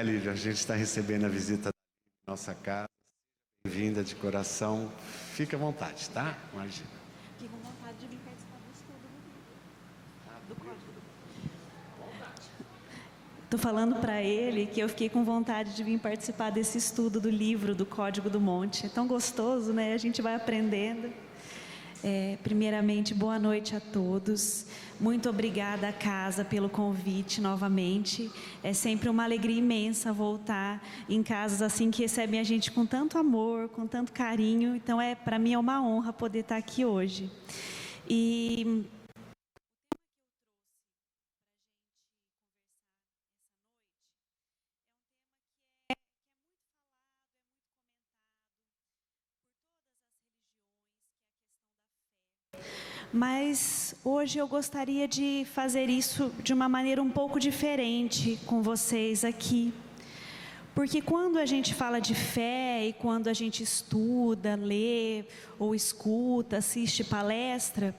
né, Lívia? A gente está recebendo a visita da nossa casa. Bem-vinda de coração. Fica à vontade, tá? Imagina. Fico com vontade de vir participar do estudo do Código do Monte. Estou falando para ele que eu fiquei com vontade de vir participar desse estudo do livro do Código do Monte. É tão gostoso, né? A gente vai aprendendo. Primeiramente, boa noite a todos. Muito obrigada à casa pelo convite novamente. É sempre uma alegria imensa voltar em casas assim que recebem a gente com tanto amor, com tanto carinho. Então, para mim é uma honra poder estar aqui hoje. E mas hoje eu gostaria de fazer isso de uma maneira um pouco diferente com vocês aqui. Porque quando a gente fala de fé e quando a gente estuda, lê ou escuta, assiste palestra,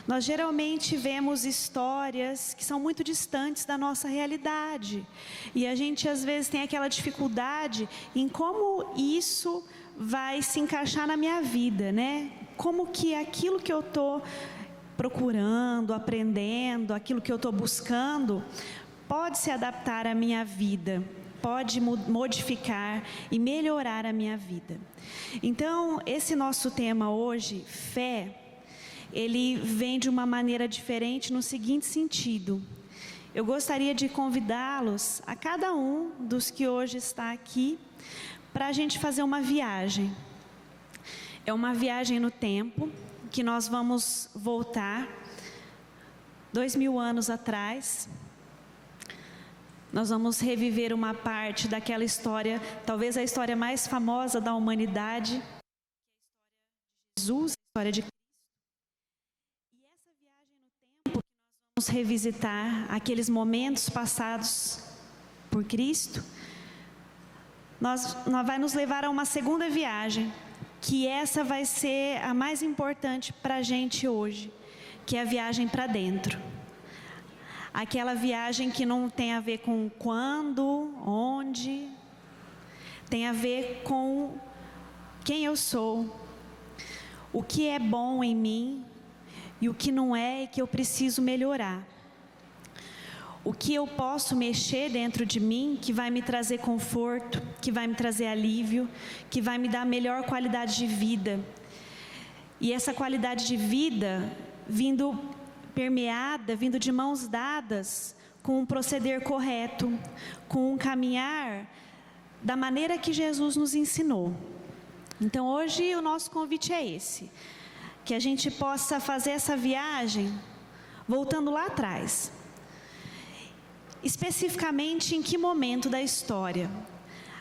nós geralmente vemos histórias que são muito distantes da nossa realidade. E a gente às vezes tem aquela dificuldade em como isso vai se encaixar na minha vida, né? Como que aquilo que eu estou procurando, aprendendo, aquilo que eu estou buscando, pode se adaptar à minha vida, pode modificar e melhorar a minha vida. Então, esse nosso tema hoje, fé, ele vem de uma maneira diferente no seguinte sentido. Eu gostaria de convidá-los, a cada um dos que hoje está aqui, para a gente fazer uma viagem. É uma viagem no tempo, que nós vamos voltar 2000 anos atrás. Nós vamos reviver uma parte daquela história, talvez a história mais famosa da humanidade, que é a história de Jesus, a história de Cristo. E essa viagem no tempo que nós vamos revisitar aqueles momentos passados por Cristo, nós vai nos levar a uma segunda viagem, que essa vai ser a mais importante para a gente hoje, que é a viagem para dentro. Aquela viagem que não tem a ver com quando, onde, tem a ver com quem eu sou, o que é bom em mim e o que não é e que eu preciso melhorar. O que eu posso mexer dentro de mim que vai me trazer conforto, que vai me trazer alívio, que vai me dar melhor qualidade de vida. E essa qualidade de vida vindo permeada, vindo de mãos dadas com um proceder correto, com um caminhar da maneira que Jesus nos ensinou. Então hoje o nosso convite é esse, que a gente possa fazer essa viagem voltando lá atrás. Especificamente em que momento da história?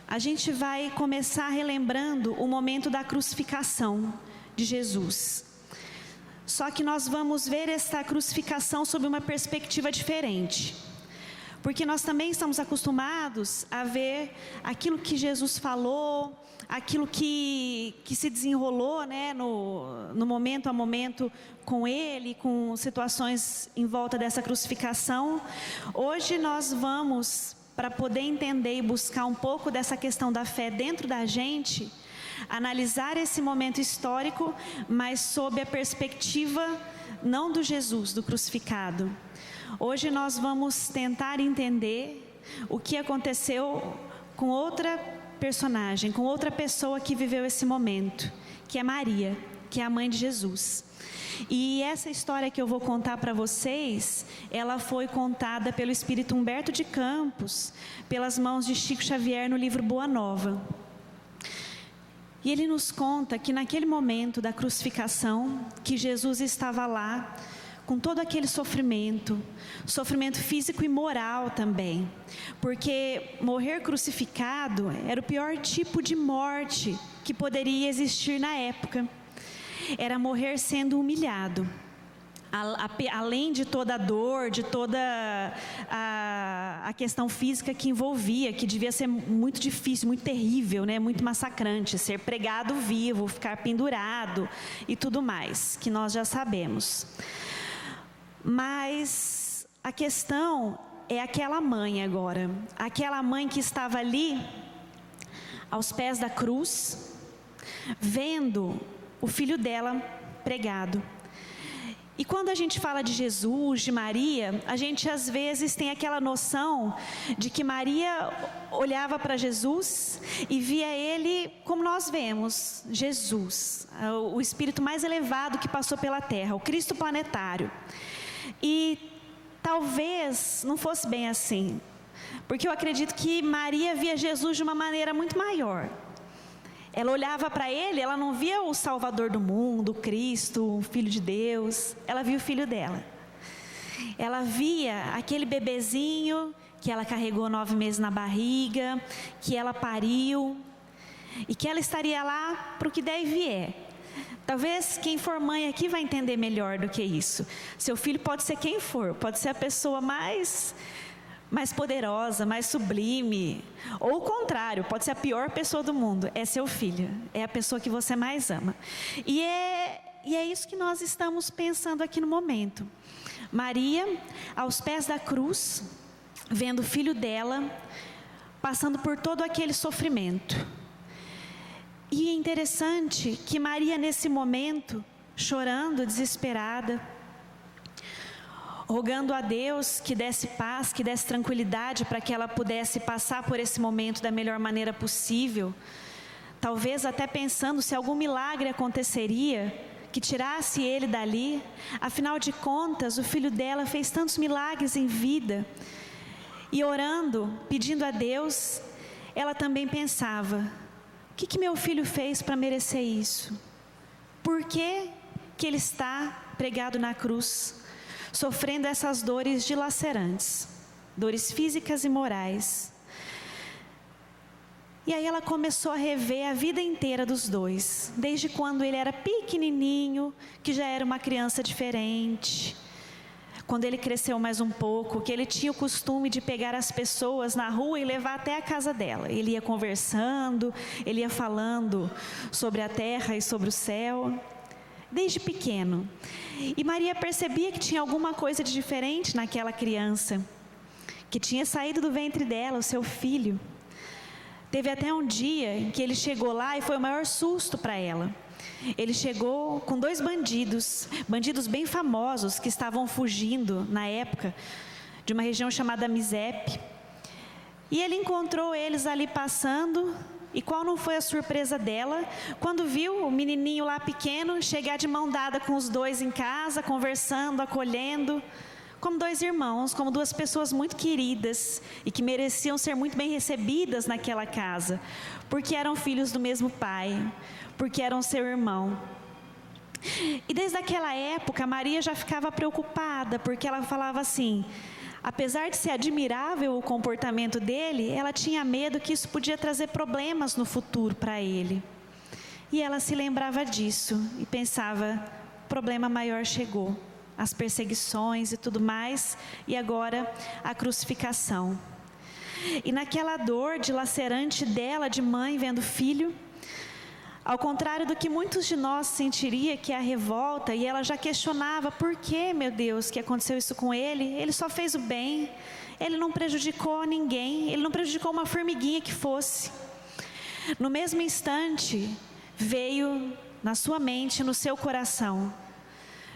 A gente vai começar relembrando o momento da crucificação de Jesus. Só que nós vamos ver essa crucificação sob uma perspectiva diferente. Porque nós também estamos acostumados a ver aquilo que Jesus falou, aquilo que se desenrolou, né, no momento a momento com ele, com situações em volta dessa crucificação. Hoje nós vamos, para poder entender e buscar um pouco dessa questão da fé dentro da gente, analisar esse momento histórico, mas sob a perspectiva não do Jesus, do crucificado. Hoje nós vamos tentar entender o que aconteceu com outra personagem, com outra pessoa que viveu esse momento, que é Maria, que é a mãe de Jesus. E essa história que eu vou contar para vocês, ela foi contada pelo Espírito Humberto de Campos, pelas mãos de Chico Xavier no livro Boa Nova. E ele nos conta que naquele momento da crucificação, que Jesus estava lá, com todo aquele sofrimento físico e moral também, porque morrer crucificado era o pior tipo de morte que poderia existir na época. Era morrer sendo humilhado, além de toda a dor, de toda a questão física que envolvia, que devia ser muito difícil, muito terrível, né? Muito massacrante, ser pregado vivo, ficar pendurado e tudo mais, que nós já sabemos. Mas a questão é aquela mãe agora, aquela mãe que estava ali, aos pés da cruz, vendo o filho dela pregado. E quando a gente fala de Jesus, de Maria, a gente às vezes tem aquela noção de que Maria olhava para Jesus e via ele como nós vemos, Jesus, o espírito mais elevado que passou pela terra, o Cristo planetário. E talvez não fosse bem assim, porque eu acredito que Maria via Jesus de uma maneira muito maior. Ela olhava para ele, ela não via o Salvador do mundo, o Cristo, o Filho de Deus. Ela via o filho dela. Ela via aquele bebezinho que ela carregou 9 meses na barriga, que ela pariu, e que ela estaria lá para o que der e vier. Talvez quem for mãe aqui vai entender melhor do que isso. Seu filho pode ser quem for, pode ser a pessoa mais poderosa, mais sublime, ou o contrário, pode ser a pior pessoa do mundo, é seu filho, é a pessoa que você mais ama. E é isso que nós estamos pensando aqui no momento. Maria, aos pés da cruz, vendo o filho dela, passando por todo aquele sofrimento. E é interessante que Maria, nesse momento, chorando, desesperada, rogando a Deus que desse paz, que desse tranquilidade para que ela pudesse passar por esse momento da melhor maneira possível. Talvez até pensando se algum milagre aconteceria, que tirasse ele dali. Afinal de contas, o filho dela fez tantos milagres em vida. E orando, pedindo a Deus, ela também pensava: o que meu filho fez para merecer isso? Por que ele está pregado na cruz, sofrendo essas dores dilacerantes, dores físicas e morais? E aí ela começou a rever a vida inteira dos dois, desde quando ele era pequenininho, que já era uma criança diferente, quando ele cresceu mais um pouco, que ele tinha o costume de pegar as pessoas na rua e levar até a casa dela. Ele ia conversando, ele ia falando sobre a terra e sobre o céu, desde pequeno. E Maria percebia que tinha alguma coisa de diferente naquela criança, que tinha saído do ventre dela, o seu filho. Teve até um dia em que ele chegou lá e foi o maior susto para ela. Ele chegou com 2 bandidos bem famosos que estavam fugindo na época de uma região chamada Misepe. E ele encontrou eles ali passando. E qual não foi a surpresa dela quando viu o menininho lá pequeno chegar de mão dada com os 2 em casa, conversando, acolhendo, como 2 irmãos, como 2 pessoas muito queridas e que mereciam ser muito bem recebidas naquela casa, porque eram filhos do mesmo pai, porque eram seu irmão. E desde aquela época Maria já ficava preocupada, porque ela falava assim: apesar de ser admirável o comportamento dele, ela tinha medo que isso podia trazer problemas no futuro para ele. E ela se lembrava disso e pensava: o problema maior chegou, as perseguições e tudo mais, e agora a crucificação. E naquela dor dilacerante dela, de mãe vendo o filho, ao contrário do que muitos de nós sentiria, que é a revolta, e ela já questionava: por que, meu Deus, que aconteceu isso com ele? Ele só fez o bem, ele não prejudicou ninguém, ele não prejudicou uma formiguinha que fosse. No mesmo instante, veio na sua mente, no seu coração: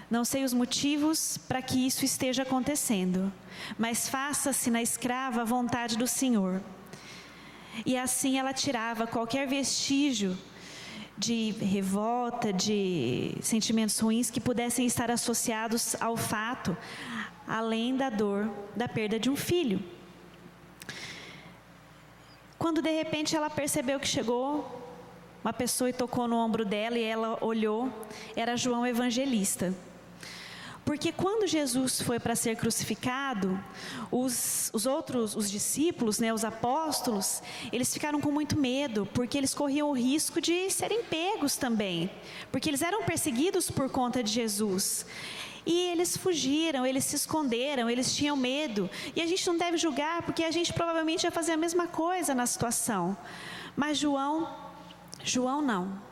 não sei os motivos para que isso esteja acontecendo, mas faça-se na escrava a vontade do Senhor. E assim ela tirava qualquer vestígio de revolta, de sentimentos ruins que pudessem estar associados ao fato, além da dor da perda de um filho. Quando de repente ela percebeu que chegou uma pessoa e tocou no ombro dela, e ela olhou, era João Evangelista. Porque quando Jesus foi para ser crucificado, os discípulos, os apóstolos, eles ficaram com muito medo, porque eles corriam o risco de serem pegos também, porque eles eram perseguidos por conta de Jesus. E eles fugiram, eles se esconderam, eles tinham medo. E a gente não deve julgar, porque a gente provavelmente ia fazer a mesma coisa na situação. Mas João não.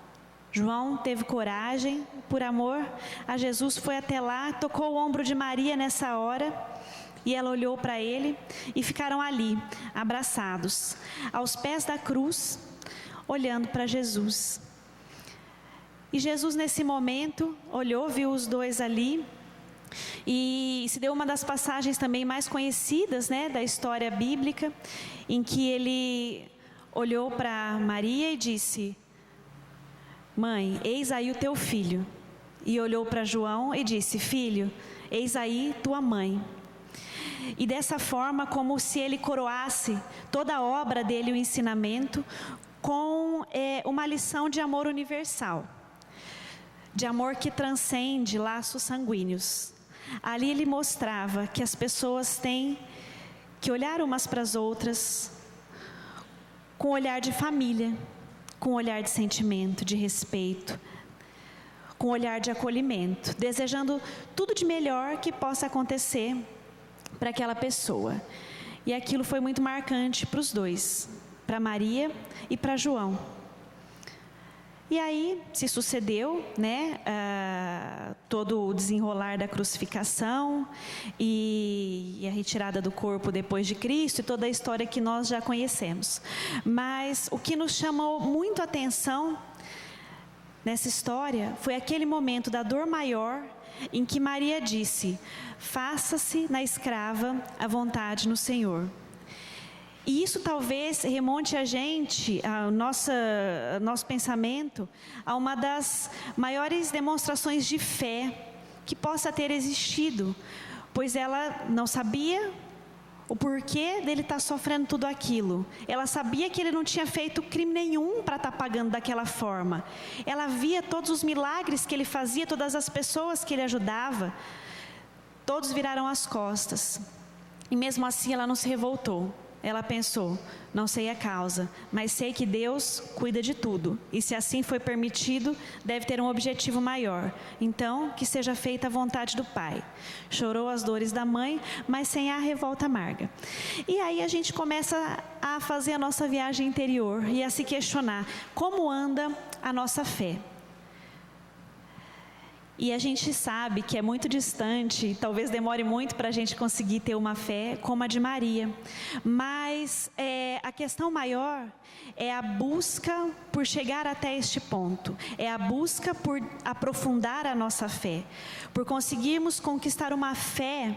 João teve coragem, por amor a Jesus foi até lá, tocou o ombro de Maria nessa hora E ela olhou para ele e ficaram ali, abraçados, aos pés da cruz, olhando para Jesus. E Jesus, nesse momento, olhou, viu os dois ali, e se deu uma das passagens também mais conhecidas, né, da história bíblica, em que ele olhou para Maria e disse: mãe, eis aí o teu filho. E olhou para João e disse: filho, eis aí tua mãe. E dessa forma, como se ele coroasse toda a obra dele, o ensinamento, com uma lição de amor universal, de amor que transcende laços sanguíneos. Ali ele mostrava que as pessoas têm que olhar umas para as outras com olhar de família, com olhar de sentimento, de respeito, com olhar de acolhimento, desejando tudo de melhor que possa acontecer para aquela pessoa. E aquilo foi muito marcante para os dois, para Maria e para João. E aí se sucedeu, né, todo o desenrolar da crucificação e a retirada do corpo depois de Cristo e toda a história que nós já conhecemos. Mas o que nos chamou muito a atenção nessa história foi aquele momento da dor maior em que Maria disse: faça-se na escrava a vontade no Senhor. E isso talvez remonte a gente, ao nosso pensamento, a uma das maiores demonstrações de fé que possa ter existido, pois ela não sabia o porquê dele estar sofrendo tudo aquilo. Ela sabia que ele não tinha feito crime nenhum para estar pagando daquela forma. Ela via todos os milagres que ele fazia, todas as pessoas que ele ajudava. Todos viraram as costas. E mesmo assim ela não se revoltou. Ela pensou: não sei a causa, mas sei que Deus cuida de tudo. E se assim foi permitido, deve ter um objetivo maior. Então, que seja feita a vontade do Pai. Chorou as dores da mãe, mas sem a revolta amarga. E aí a gente começa a fazer a nossa viagem interior e a se questionar: como anda a nossa fé? E a gente sabe que é muito distante, talvez demore muito para a gente conseguir ter uma fé como a de Maria. Mas a questão maior é a busca por chegar até este ponto. É a busca por aprofundar a nossa fé. Por conseguirmos conquistar uma fé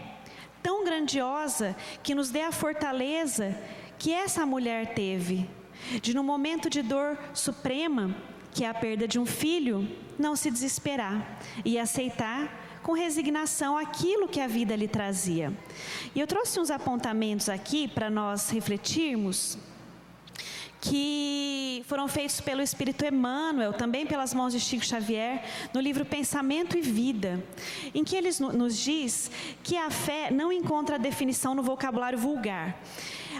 tão grandiosa que nos dê a fortaleza que essa mulher teve. De num momento de dor suprema, que é a perda de um filho, não se desesperar e aceitar com resignação aquilo que a vida lhe trazia. E eu trouxe uns apontamentos aqui para nós refletirmos, que foram feitos pelo Espírito Emmanuel, também pelas mãos de Chico Xavier, no livro Pensamento e Vida, em que ele nos diz que a fé não encontra definição no vocabulário vulgar.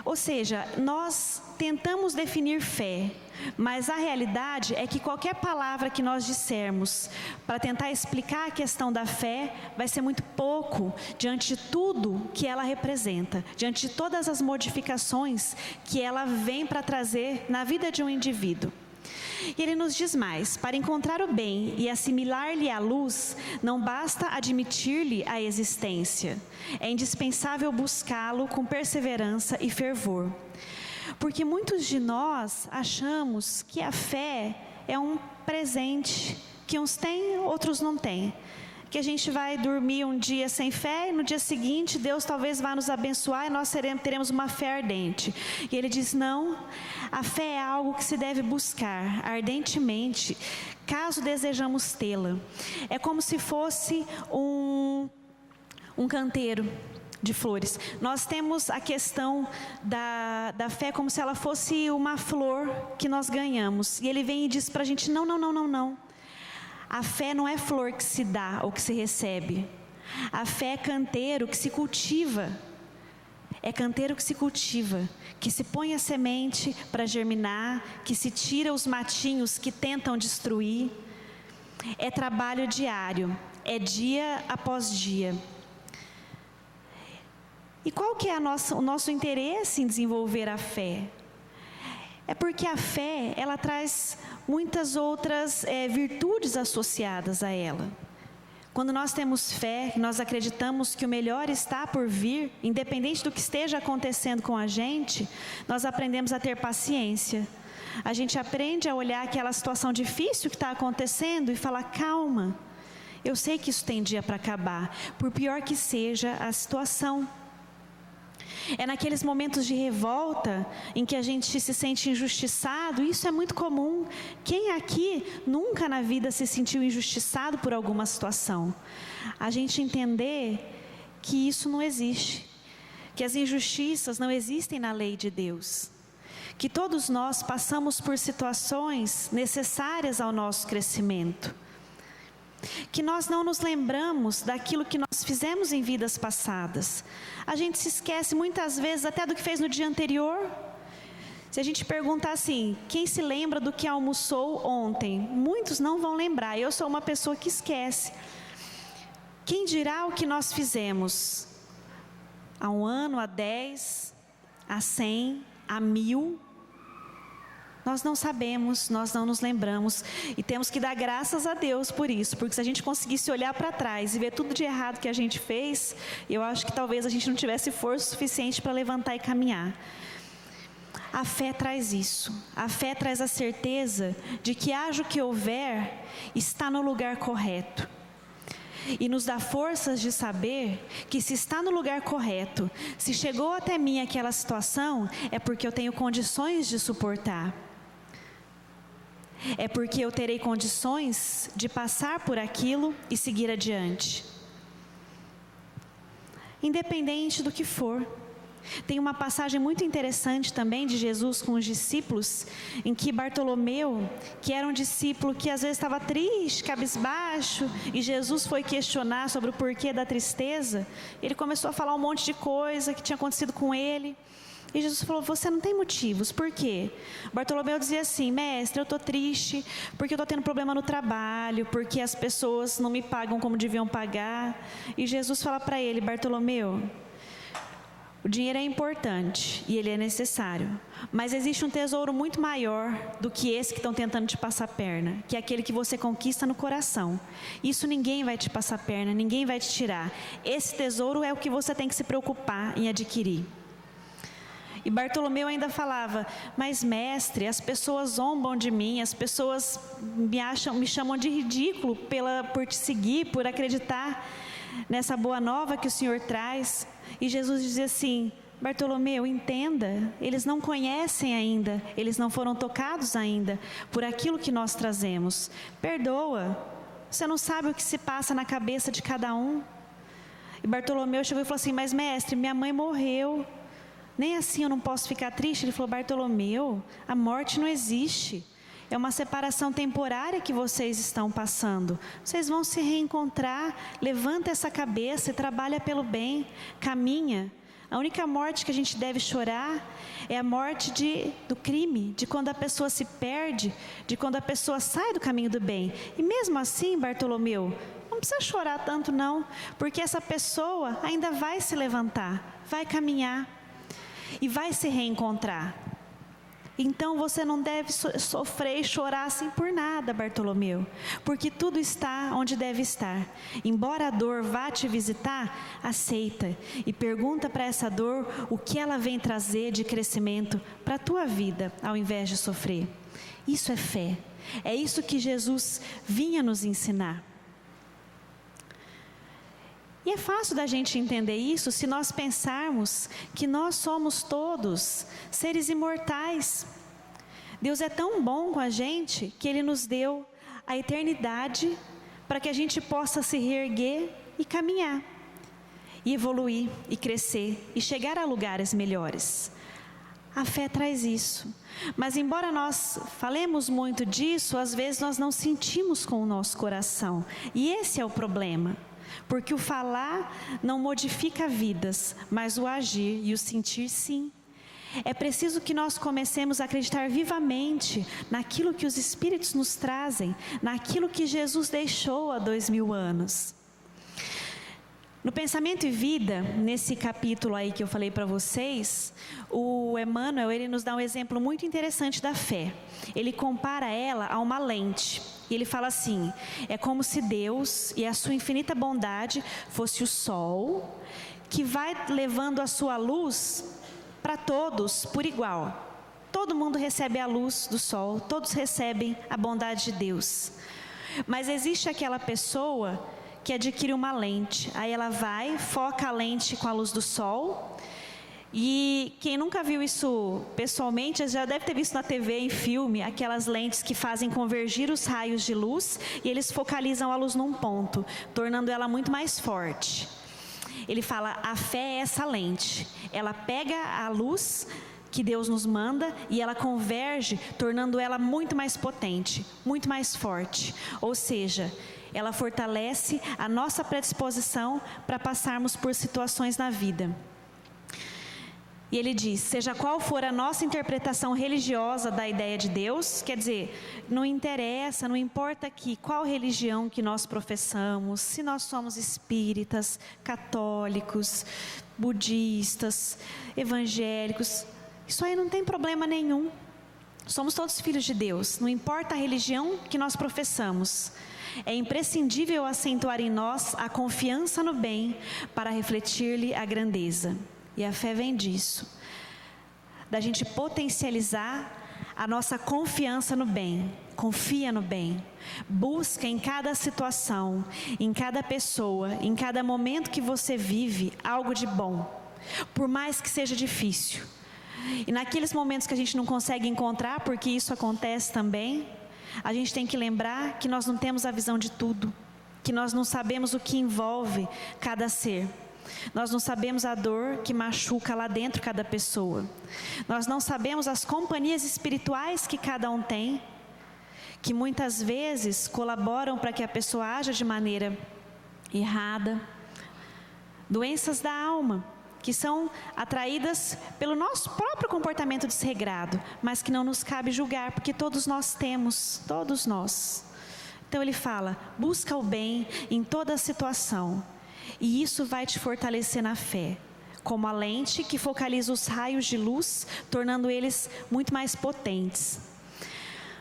Ou seja, nós tentamos definir fé, mas a realidade é que qualquer palavra que nós dissermos para tentar explicar a questão da fé vai ser muito pouco diante de tudo que ela representa, diante de todas as modificações que ela vem para trazer na vida de um indivíduo. E ele nos diz mais: para encontrar o bem e assimilar-lhe a luz, não basta admitir-lhe a existência, é indispensável buscá-lo com perseverança e fervor. Porque muitos de nós achamos que a fé é um presente, que uns têm, outros não têm. Que a gente vai dormir um dia sem fé e no dia seguinte Deus talvez vá nos abençoar e nós teremos uma fé ardente. E ele diz: não, a fé é algo que se deve buscar ardentemente, caso desejamos tê-la. É como se fosse um canteiro de flores. Nós temos a questão da fé como se ela fosse uma flor que nós ganhamos. E ele vem e diz para a gente: não. A fé não é flor que se dá ou que se recebe. A fé é canteiro que se cultiva. É canteiro que se cultiva, que se põe a semente para germinar, que se tira os matinhos que tentam destruir. É trabalho diário, é dia após dia. E qual que é o nosso interesse em desenvolver a fé? É porque a fé, ela traz muitas outras virtudes associadas a ela. Quando nós temos fé, nós acreditamos que o melhor está por vir, independente do que esteja acontecendo com a gente, nós aprendemos a ter paciência. A gente aprende a olhar aquela situação difícil que está acontecendo e falar: calma, eu sei que isso tem dia para acabar, por pior que seja a situação. É naqueles momentos de revolta em que a gente se sente injustiçado. Isso é muito comum. Quem aqui nunca na vida se sentiu injustiçado por alguma situação? A gente entender que isso não existe, que as injustiças não existem na lei de Deus, que todos nós passamos por situações necessárias ao nosso crescimento, que nós não nos lembramos daquilo que nós fizemos em vidas passadas. A gente se esquece muitas vezes até do que fez no dia anterior. Se a gente perguntar assim, quem se lembra do que almoçou ontem? Muitos não vão lembrar. Eu sou uma pessoa que esquece. Quem dirá o que nós fizemos há 1 ano, há 10, há 100, há 1000? Nós não sabemos, nós não nos lembramos, e temos que dar graças a Deus por isso, porque se a gente conseguisse olhar para trás e ver tudo de errado que a gente fez, eu acho que talvez a gente não tivesse força suficiente para levantar e caminhar. A fé traz isso, a fé traz a certeza de que haja o que houver, está no lugar correto. E nos dá forças de saber que se está no lugar correto, se chegou até mim aquela situação, é porque eu tenho condições de suportar. É porque eu terei condições de passar por aquilo e seguir adiante. Independente do que for. Tem uma passagem muito interessante também de Jesus com os discípulos, em que Bartolomeu, que era um discípulo que às vezes estava triste, cabisbaixo, e Jesus foi questionar sobre o porquê da tristeza, ele começou a falar um monte de coisa que tinha acontecido com ele. E Jesus falou: você não tem motivos, por quê? Bartolomeu dizia assim: mestre, eu estou triste porque eu estou tendo problema no trabalho, porque as pessoas não me pagam como deviam pagar. E Jesus fala para ele: Bartolomeu, o dinheiro é importante e ele é necessário, mas existe um tesouro muito maior do que esse que estão tentando te passar a perna, que é aquele que você conquista no coração. Isso ninguém vai te passar a perna, ninguém vai te tirar. Esse tesouro é o que você tem que se preocupar em adquirir. E Bartolomeu ainda falava: mas mestre, as pessoas zombam de mim, as pessoas me chamam de ridículo por te seguir, por acreditar nessa boa nova que o Senhor traz. E Jesus dizia assim: Bartolomeu, entenda, eles não conhecem ainda, eles não foram tocados ainda por aquilo que nós trazemos. Perdoa, você não sabe o que se passa na cabeça de cada um. E Bartolomeu chegou e falou assim: mas mestre, minha mãe morreu, nem assim eu não posso ficar triste. Ele falou: Bartolomeu, a morte não existe. É uma separação temporária que vocês estão passando. Vocês vão se reencontrar. Levanta essa cabeça e trabalha pelo bem. Caminha. A única morte que a gente deve chorar é a morte do crime, de quando a pessoa se perde, de quando a pessoa sai do caminho do bem. E mesmo assim, Bartolomeu, não precisa chorar tanto não, porque essa pessoa ainda vai se levantar, vai caminhar e vai se reencontrar. Então você não deve sofrer e chorar assim por nada, Bartolomeu, porque tudo está onde deve estar. Embora a dor vá te visitar, aceita e pergunta para essa dor o que ela vem trazer de crescimento para a tua vida, ao invés de sofrer. Isso é fé, é isso que Jesus vinha nos ensinar. E é fácil da gente entender isso se nós pensarmos que nós somos todos seres imortais. Deus é tão bom com a gente que Ele nos deu a eternidade para que a gente possa se reerguer e caminhar, e evoluir, e crescer, e chegar a lugares melhores. A fé traz isso. Mas embora nós falemos muito disso, às vezes nós não sentimos com o nosso coração. E esse é o problema. Porque o falar não modifica vidas, mas o agir e o sentir sim. É preciso que nós comecemos a acreditar vivamente naquilo que os Espíritos nos trazem, naquilo que Jesus deixou há 2000 anos. No Pensamento e Vida, nesse capítulo aí que eu falei para vocês, o Emmanuel, ele nos dá um exemplo muito interessante da fé. Ele compara ela a uma lente. E ele fala assim: é como se Deus e a sua infinita bondade fosse o sol, que vai levando a sua luz para todos por igual. Todo mundo recebe a luz do sol, todos recebem a bondade de Deus. Mas existe aquela pessoa que adquire uma lente, aí ela vai, foca a lente com a luz do sol, e quem nunca viu isso pessoalmente, já deve ter visto na TV, em filme, aquelas lentes que fazem convergir os raios de luz, e eles focalizam a luz num ponto, tornando ela muito mais forte. Ele fala, a fé é essa lente, ela pega a luz que Deus nos manda e ela converge, tornando ela muito mais potente, muito mais forte, ou seja, ela fortalece a nossa predisposição para passarmos por situações na vida. E ele diz, seja qual for a nossa interpretação religiosa da ideia de Deus, quer dizer, não interessa, não importa aqui qual religião que nós professamos, se nós somos espíritas, católicos, budistas, evangélicos, isso aí não tem problema nenhum. Somos todos filhos de Deus, não importa a religião que nós professamos. É imprescindível acentuar em nós a confiança no bem para refletir-lhe a grandeza. E a fé vem disso, da gente potencializar a nossa confiança no bem. Confia no bem, busca em cada situação, em cada pessoa, em cada momento que você vive, algo de bom, por mais que seja difícil. E naqueles momentos que a gente não consegue encontrar, porque isso acontece também, a gente tem que lembrar que nós não temos a visão de tudo, que nós não sabemos o que envolve cada ser. Nós não sabemos a dor que machuca lá dentro cada pessoa. Nós não sabemos as companhias espirituais que cada um tem, que muitas vezes colaboram para que a pessoa haja de maneira errada. Doenças da alma, que são atraídas pelo nosso próprio comportamento desregrado, mas que não nos cabe julgar, porque todos nós temos, todos nós. Então ele fala, busca o bem em toda situação, e isso vai te fortalecer na fé, como a lente que focaliza os raios de luz, tornando eles muito mais potentes.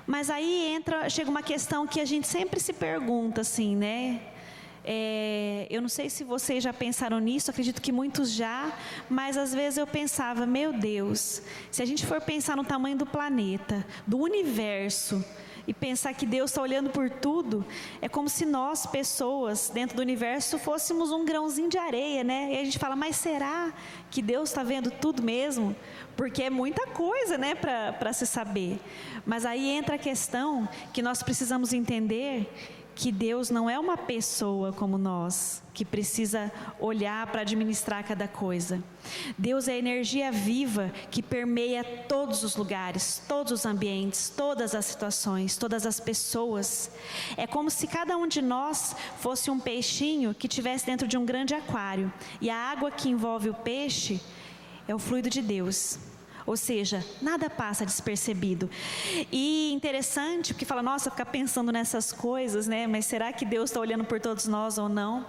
Mas aí chega uma questão que a gente sempre se pergunta assim, né? Eu não sei se vocês já pensaram nisso, acredito que muitos já, mas às vezes eu pensava, meu Deus, se a gente for pensar no tamanho do planeta, do universo, e pensar que Deus está olhando por tudo, é como se nós, pessoas, dentro do universo, fôssemos um grãozinho de areia, né? E a gente fala, mas será que Deus está vendo tudo mesmo? Porque é muita coisa, né, para se saber. Mas aí entra a questão que nós precisamos entender que Deus não é uma pessoa como nós, que precisa olhar para administrar cada coisa. Deus é a energia viva que permeia todos os lugares, todos os ambientes, todas as situações, todas as pessoas. É como se cada um de nós fosse um peixinho que estivesse dentro de um grande aquário. E a água que envolve o peixe é o fluido de Deus. Ou seja, nada passa despercebido. E interessante, porque fala, nossa, ficar pensando nessas coisas, né? Mas será que Deus está olhando por todos nós ou não?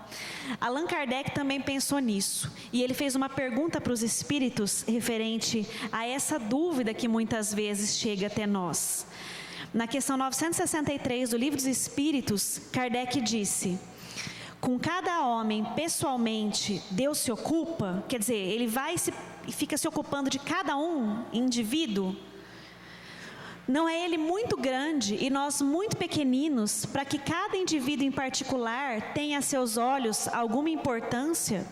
Allan Kardec também pensou nisso. E ele fez uma pergunta para os espíritos referente a essa dúvida que muitas vezes chega até nós. Na questão 963 do Livro dos Espíritos, Kardec disse: com cada homem, pessoalmente, Deus se ocupa, quer dizer, ele vai e fica se ocupando de cada um, indivíduo. Não é ele muito grande e nós muito pequeninos, para que cada indivíduo em particular tenha a seus olhos alguma importância?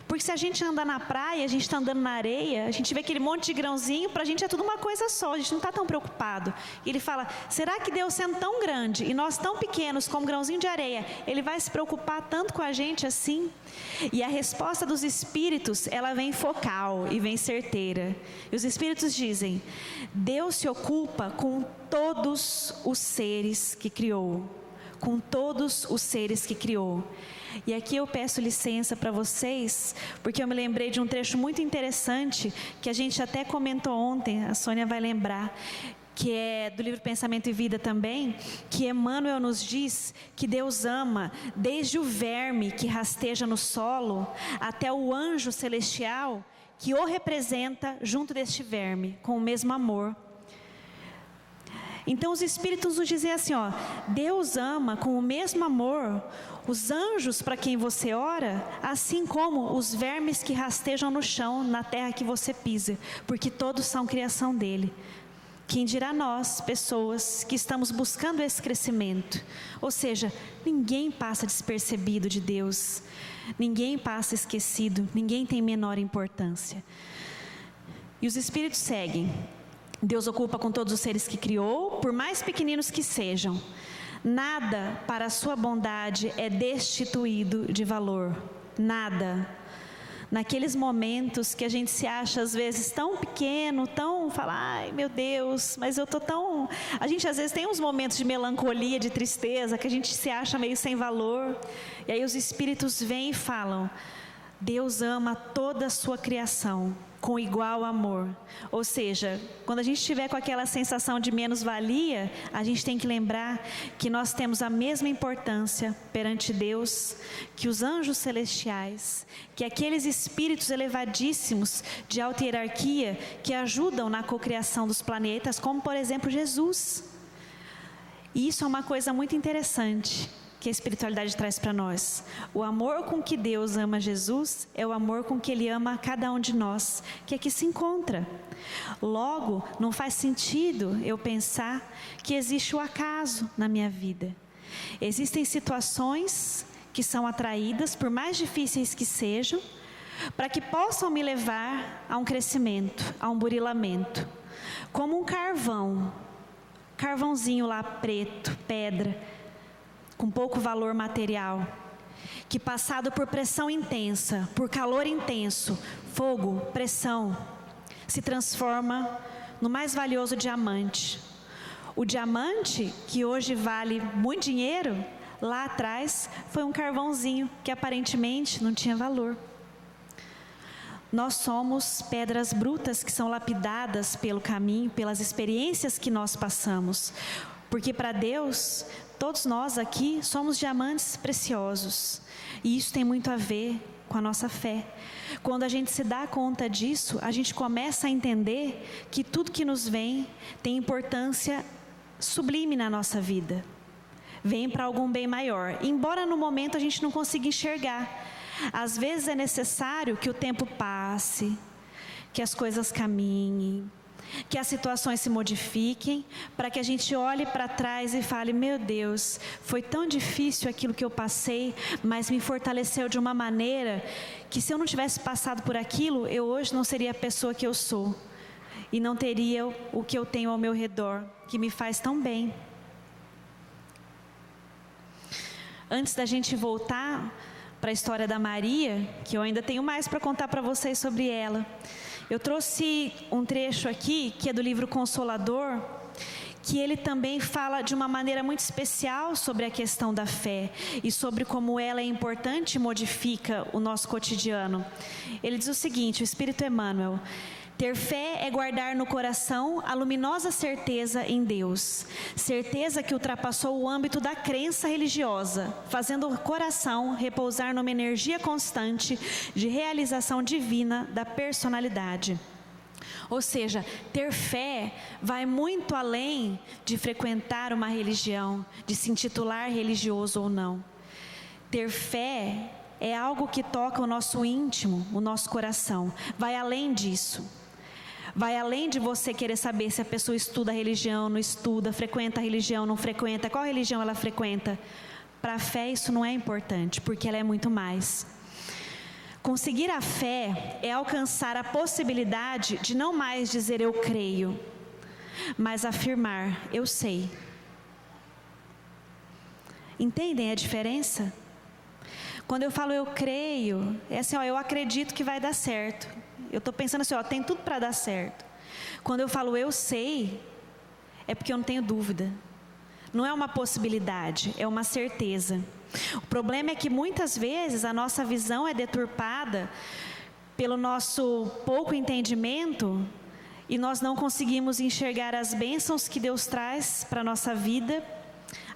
Porque se a gente anda na praia, a gente está andando na areia, a gente vê aquele monte de grãozinho, para a gente é tudo uma coisa só, a gente não está tão preocupado. E ele fala, será que Deus sendo tão grande e nós tão pequenos como grãozinho de areia, Ele vai se preocupar tanto com a gente assim? E a resposta dos espíritos, ela vem focal e vem certeira. E os espíritos dizem, Deus se ocupa com todos os seres que criou. Com todos os seres que criou. E aqui eu peço licença para vocês, porque eu me lembrei de um trecho muito interessante, que a gente até comentou ontem, a Sônia vai lembrar, que é do livro Pensamento e Vida também, que Emmanuel nos diz que Deus ama desde o verme que rasteja no solo até o anjo celestial que o representa junto deste verme, com o mesmo amor. Então os Espíritos nos dizem assim, ó, Deus ama com o mesmo amor os anjos para quem você ora, assim como os vermes que rastejam no chão, na terra que você pisa, porque todos são criação dele. Quem dirá nós, pessoas que estamos buscando esse crescimento? Ou seja, ninguém passa despercebido de Deus, ninguém passa esquecido, ninguém tem menor importância. E os Espíritos seguem. Deus ocupa com todos os seres que criou, por mais pequeninos que sejam. Nada para a sua bondade é destituído de valor. Nada. Naqueles momentos que a gente se acha às vezes tão pequeno, tão, fala, ai meu Deus, mas eu tô tão... A gente às vezes tem uns momentos de melancolia, de tristeza, que a gente se acha meio sem valor. E aí os Espíritos vêm e falam, Deus ama toda a sua criação com igual amor. Ou seja, quando a gente estiver com aquela sensação de menos-valia, a gente tem que lembrar que nós temos a mesma importância perante Deus que os anjos celestiais, que aqueles espíritos elevadíssimos de alta hierarquia que ajudam na cocriação dos planetas, como por exemplo Jesus. E isso é uma coisa muito interessante que a espiritualidade traz para nós. O amor com que Deus ama Jesus é o amor com que Ele ama cada um de nós, que aqui se encontra. Logo, não faz sentido eu pensar que existe o acaso na minha vida. Existem situações que são atraídas, por mais difíceis que sejam, para que possam me levar a um crescimento, a um burilamento. Como um carvãozinho lá preto, pedra, com pouco valor material, que passado por pressão intensa, por calor intenso, fogo, pressão, se transforma no mais valioso diamante. O diamante, que hoje vale muito dinheiro, lá atrás foi um carvãozinho que aparentemente não tinha valor. Nós somos pedras brutas que são lapidadas pelo caminho, pelas experiências que nós passamos, porque para Deus, todos nós aqui somos diamantes preciosos, e isso tem muito a ver com a nossa fé. Quando a gente se dá conta disso, a gente começa a entender que tudo que nos vem tem importância sublime na nossa vida, vem para algum bem maior, embora no momento a gente não consiga enxergar. Às vezes é necessário que o tempo passe, que as coisas caminhem, que as situações se modifiquem, para que a gente olhe para trás e fale, meu Deus, foi tão difícil aquilo que eu passei, mas me fortaleceu de uma maneira que se eu não tivesse passado por aquilo, eu hoje não seria a pessoa que eu sou, e não teria o que eu tenho ao meu redor, que me faz tão bem. Antes da gente voltar para a história da Maria, que eu ainda tenho mais para contar para vocês sobre ela, eu trouxe um trecho aqui, que é do livro Consolador, que ele também fala de uma maneira muito especial sobre a questão da fé e sobre como ela é importante e modifica o nosso cotidiano. Ele diz o seguinte, o Espírito Emmanuel: ter fé é guardar no coração a luminosa certeza em Deus, certeza que ultrapassou o âmbito da crença religiosa, fazendo o coração repousar numa energia constante de realização divina da personalidade. Ou seja, ter fé vai muito além de frequentar uma religião, de se intitular religioso ou não. Ter fé é algo que toca o nosso íntimo, o nosso coração, vai além disso. Vai além de você querer saber se a pessoa estuda a religião, não estuda, frequenta a religião, não frequenta, qual religião ela frequenta. Para a fé isso não é importante, porque ela é muito mais. Conseguir a fé é alcançar a possibilidade de não mais dizer eu creio, mas afirmar eu sei. Entendem a diferença? Quando eu falo eu creio, é assim, ó, eu acredito que vai dar certo. Eu estou pensando assim, ó, tem tudo para dar certo. Quando eu falo eu sei, é porque eu não tenho dúvida. Não é uma possibilidade, é uma certeza. O problema é que muitas vezes a nossa visão é deturpada pelo nosso pouco entendimento e nós não conseguimos enxergar as bênçãos que Deus traz para a nossa vida,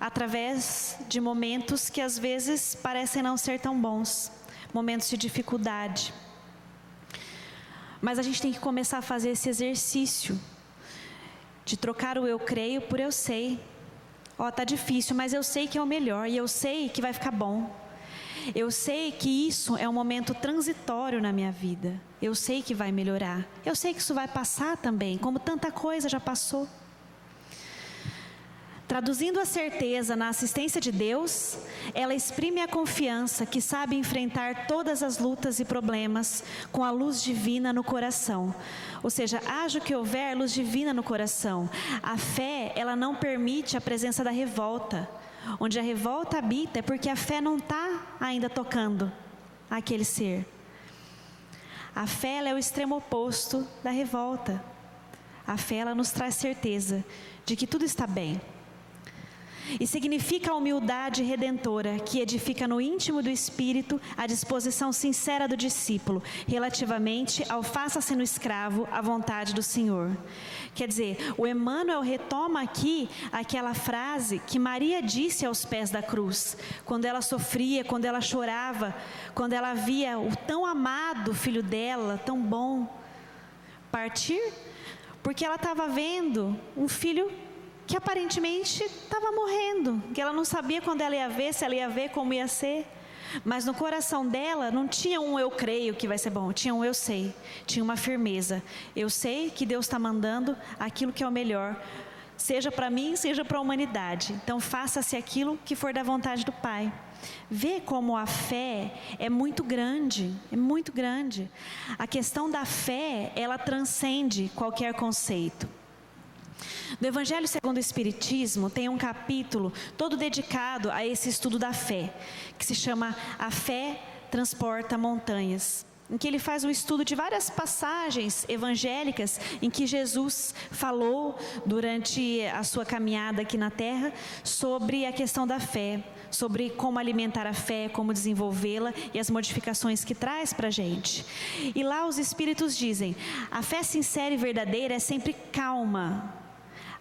através de momentos que às vezes parecem não ser tão bons, momentos de dificuldade. Mas a gente tem que começar a fazer esse exercício, de trocar o eu creio por eu sei. Tá difícil, mas eu sei que é o melhor, e eu sei que vai ficar bom. Eu sei que isso é um momento transitório na minha vida. Eu sei que vai melhorar. Eu sei que isso vai passar também, como tanta coisa já passou. Traduzindo a certeza na assistência de Deus, ela exprime a confiança que sabe enfrentar todas as lutas e problemas com a luz divina no coração. Ou seja, haja o que houver, luz divina no coração. A fé, ela não permite a presença da revolta. Onde a revolta habita é porque a fé não está ainda tocando aquele ser. A fé, ela é o extremo oposto da revolta. A fé, ela nos traz certeza de que tudo está bem. E significa a humildade redentora que edifica no íntimo do espírito a disposição sincera do discípulo relativamente ao faça-se no escravo à vontade do Senhor. Quer dizer, o Emmanuel retoma aqui aquela frase que Maria disse aos pés da cruz, quando ela sofria, quando ela chorava, quando ela via o tão amado filho dela, tão bom, partir, porque ela estava vendo um filho que aparentemente estava morrendo, que ela não sabia quando ela ia ver, se ela ia ver, como ia ser. Mas no coração dela não tinha um eu creio que vai ser bom, tinha um eu sei, tinha uma firmeza. Eu sei que Deus está mandando aquilo que é o melhor, seja para mim, seja para a humanidade. Então faça-se aquilo que for da vontade do Pai. Vê como a fé é muito grande, é muito grande. A questão da fé, ela transcende qualquer conceito. No Evangelho segundo o Espiritismo, tem um capítulo todo dedicado a esse estudo da fé, que se chama A Fé Transporta Montanhas, em que ele faz um estudo de várias passagens evangélicas em que Jesus falou durante a sua caminhada aqui na Terra sobre a questão da fé, sobre como alimentar a fé, como desenvolvê-la e as modificações que traz para a gente. E lá os Espíritos dizem, a fé sincera e verdadeira é sempre calma.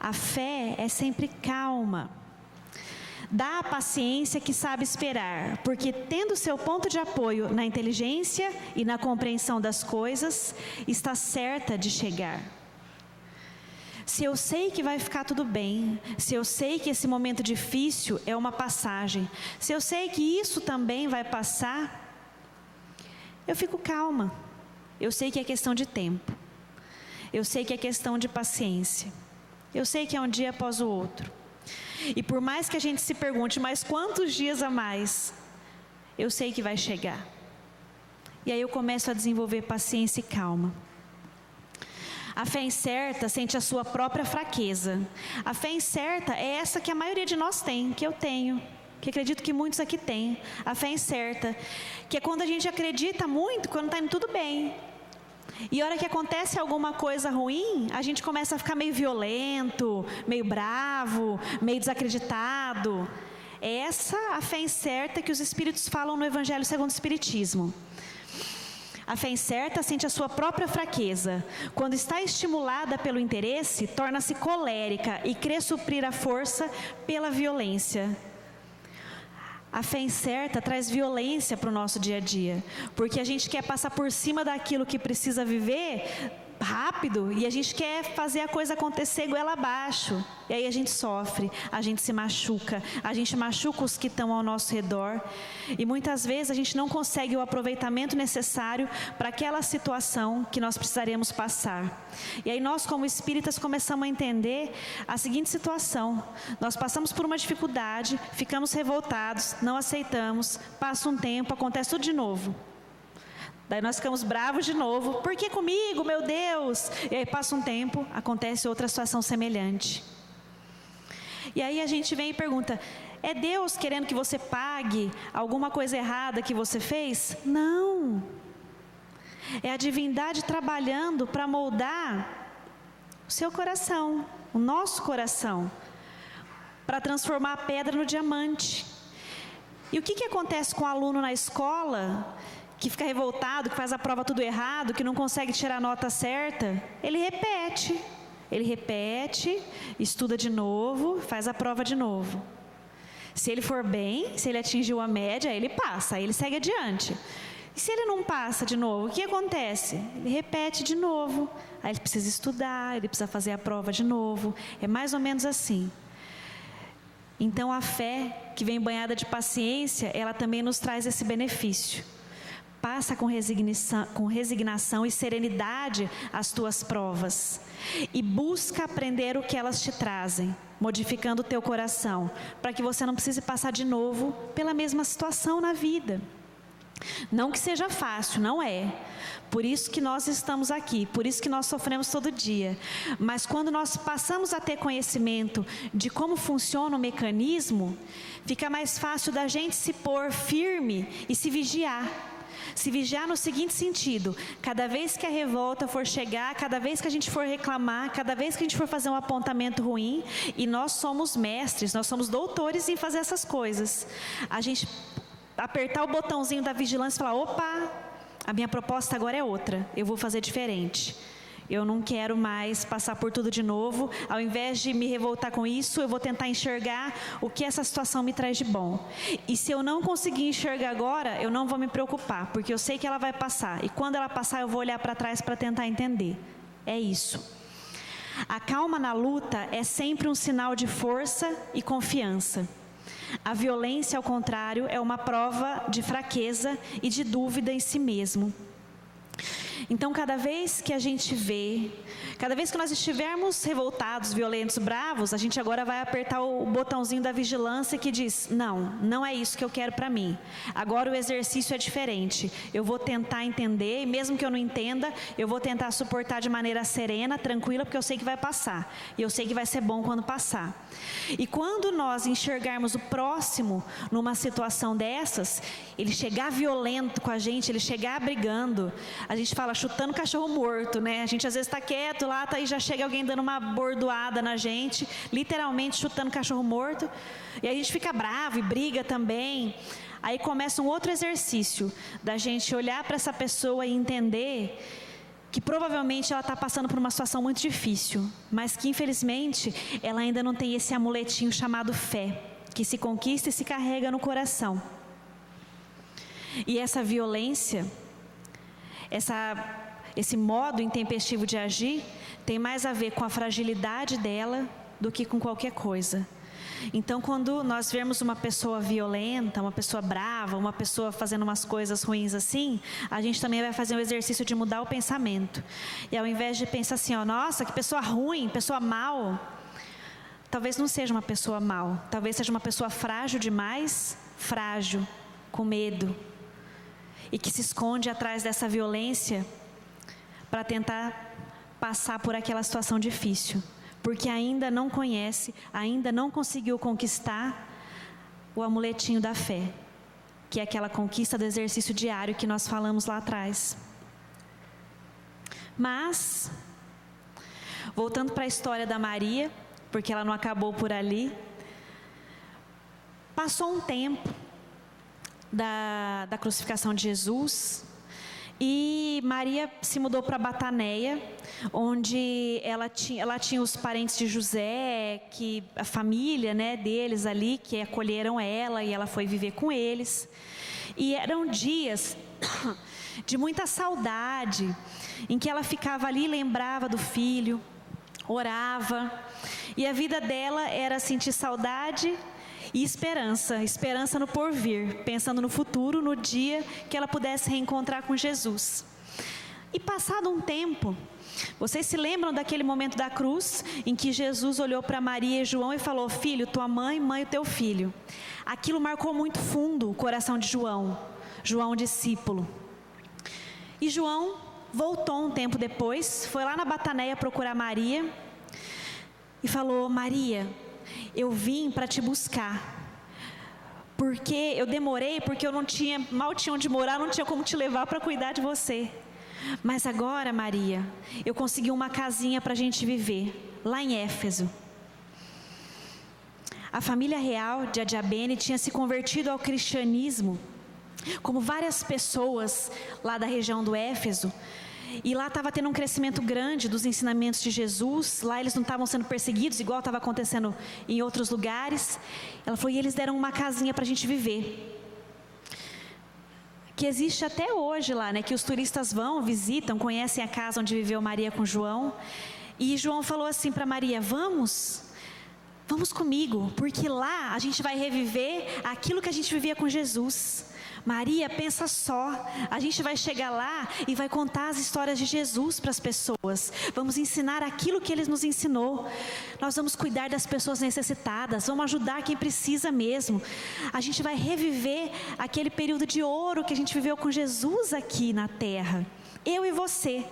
A fé é sempre calma. Dá a paciência que sabe esperar, porque tendo seu ponto de apoio na inteligência e na compreensão das coisas, está certa de chegar. Se eu sei que vai ficar tudo bem, se eu sei que esse momento difícil é uma passagem, se eu sei que isso também vai passar, eu fico calma. Eu sei que é questão de tempo. Eu sei que é questão de paciência. Eu sei que é um dia após o outro. E por mais que a gente se pergunte, mas quantos dias a mais? Eu sei que vai chegar. E aí eu começo a desenvolver paciência e calma. A fé incerta sente a sua própria fraqueza. A fé incerta é essa que a maioria de nós tem, que eu tenho, que acredito que muitos aqui têm. A fé incerta, que é quando a gente acredita muito, quando está indo tudo bem. E a hora que acontece alguma coisa ruim, a gente começa a ficar meio violento, meio bravo, meio desacreditado. É essa a fé incerta que os Espíritos falam no Evangelho segundo o Espiritismo. A fé incerta sente a sua própria fraqueza. Quando está estimulada pelo interesse, torna-se colérica e crê suprir a força pela violência. A fé incerta traz violência para o nosso dia a dia, porque a gente quer passar por cima daquilo que precisa viver rápido e a gente quer fazer a coisa acontecer goela abaixo. E aí a gente sofre, a gente se machuca, a gente machuca os que estão ao nosso redor e muitas vezes a gente não consegue o aproveitamento necessário para aquela situação que nós precisaríamos passar. E aí nós, como espíritas, começamos a entender a seguinte situação: nós passamos por uma dificuldade, ficamos revoltados, não aceitamos, passa um tempo, acontece tudo de novo. Daí nós ficamos bravos de novo. Por que comigo, meu Deus? E aí passa um tempo, acontece outra situação semelhante. E aí a gente vem e pergunta, é Deus querendo que você pague alguma coisa errada que você fez? Não. É a divindade trabalhando para moldar o seu coração, o nosso coração, para transformar a pedra no diamante. E o que acontece com o aluno na escola que fica revoltado, que faz a prova tudo errado, que não consegue tirar a nota certa, ele repete, estuda de novo, faz a prova de novo. Se ele for bem, se ele atingiu a média, ele passa, aí ele segue adiante. E se ele não passa de novo, o que acontece? Ele repete de novo, aí ele precisa estudar, ele precisa fazer a prova de novo, é mais ou menos assim. Então a fé, que vem banhada de paciência, ela também nos traz esse benefício. Passa com resignação e serenidade as tuas provas e busca aprender o que elas te trazem, modificando o teu coração, para que você não precise passar de novo pela mesma situação na vida. Não que seja fácil, não é. Por isso que nós estamos aqui, por isso que nós sofremos todo dia. Mas quando nós passamos a ter conhecimento de como funciona o mecanismo, fica mais fácil da gente se pôr firme e se vigiar. Se vigiar no seguinte sentido: cada vez que a revolta for chegar, cada vez que a gente for reclamar, cada vez que a gente for fazer um apontamento ruim, e nós somos mestres, nós somos doutores em fazer essas coisas, a gente apertar o botãozinho da vigilância e falar: opa, a minha proposta agora é outra, eu vou fazer diferente. Eu não quero mais passar por tudo de novo. Ao invés de me revoltar com isso, eu vou tentar enxergar o que essa situação me traz de bom. E se eu não conseguir enxergar agora, eu não vou me preocupar, porque eu sei que ela vai passar. E quando ela passar, eu vou olhar para trás para tentar entender. É isso. A calma na luta é sempre um sinal de força e confiança. A violência, ao contrário, é uma prova de fraqueza e de dúvida em si mesmo. Então, cada vez que a gente vê, cada vez que nós estivermos revoltados, violentos, bravos, a gente agora vai apertar o botãozinho da vigilância que diz: não, não é isso que eu quero para mim. Agora o exercício é diferente. Eu vou tentar entender, e mesmo que eu não entenda, eu vou tentar suportar de maneira serena, tranquila, porque eu sei que vai passar. E eu sei que vai ser bom quando passar. E quando nós enxergarmos o próximo numa situação dessas, ele chegar violento com a gente, ele chegar brigando, a gente fala chutando cachorro morto, né? A gente às vezes está quieto lá, e já chega alguém dando uma bordoada na gente, literalmente chutando cachorro morto, e a gente fica bravo e briga também. Aí começa um outro exercício, da gente olhar para essa pessoa e entender que provavelmente ela está passando por uma situação muito difícil, mas que infelizmente ela ainda não tem esse amuletinho chamado fé, que se conquista e se carrega no coração. E essa violência, esse modo intempestivo de agir, tem mais a ver com a fragilidade dela do que com qualquer coisa. Então, quando nós vemos uma pessoa violenta, uma pessoa brava, uma pessoa fazendo umas coisas ruins assim, a gente também vai fazer um exercício de mudar o pensamento. E ao invés de pensar assim, ó, nossa, que pessoa ruim, pessoa mal, talvez não seja uma pessoa mal, talvez seja uma pessoa frágil demais, frágil, com medo, e que se esconde atrás dessa violência para tentar passar por aquela situação difícil, porque ainda não conhece, ainda não conseguiu conquistar o amuletinho da fé, que é aquela conquista do exercício diário que nós falamos lá atrás. Mas, voltando para a história da Maria, porque ela não acabou por ali, passou um tempo da crucificação de Jesus, e Maria se mudou para Bataneia, onde ela tinha os parentes de José, que a família, né, deles ali, que acolheram ela, e ela foi viver com eles. E eram dias de muita saudade, em que ela ficava ali, lembrava do filho, orava, e a vida dela era sentir saudade e esperança no porvir, pensando no futuro, no dia que ela pudesse reencontrar com Jesus. E passado um tempo, vocês se lembram daquele momento da cruz, em que Jesus olhou para Maria e João e falou: filho, tua mãe, mãe, o teu filho. Aquilo marcou muito fundo o coração de João discípulo. E João voltou um tempo depois, foi lá na Bataneia procurar Maria, e falou: Maria, eu vim para te buscar, porque eu demorei, porque eu mal tinha onde morar, não tinha como te levar para cuidar de você. Mas agora, Maria, eu consegui uma casinha para a gente viver, lá em Éfeso. A família real de Adiabene tinha se convertido ao cristianismo como várias pessoas lá da região do Éfeso, e lá estava tendo um crescimento grande dos ensinamentos de Jesus. Lá eles não estavam sendo perseguidos, igual estava acontecendo em outros lugares. Ela falou, e eles deram uma casinha para a gente viver. Que existe até hoje lá, né? Que os turistas vão, visitam, conhecem a casa onde viveu Maria com João. E João falou assim para Maria, vamos comigo, porque lá a gente vai reviver aquilo que a gente vivia com Jesus. Maria, pensa só, a gente vai chegar lá e vai contar as histórias de Jesus para as pessoas. Vamos ensinar aquilo que Ele nos ensinou. Nós vamos cuidar das pessoas necessitadas, vamos ajudar quem precisa mesmo. A gente vai reviver aquele período de ouro que a gente viveu com Jesus aqui na terra. Eu e você.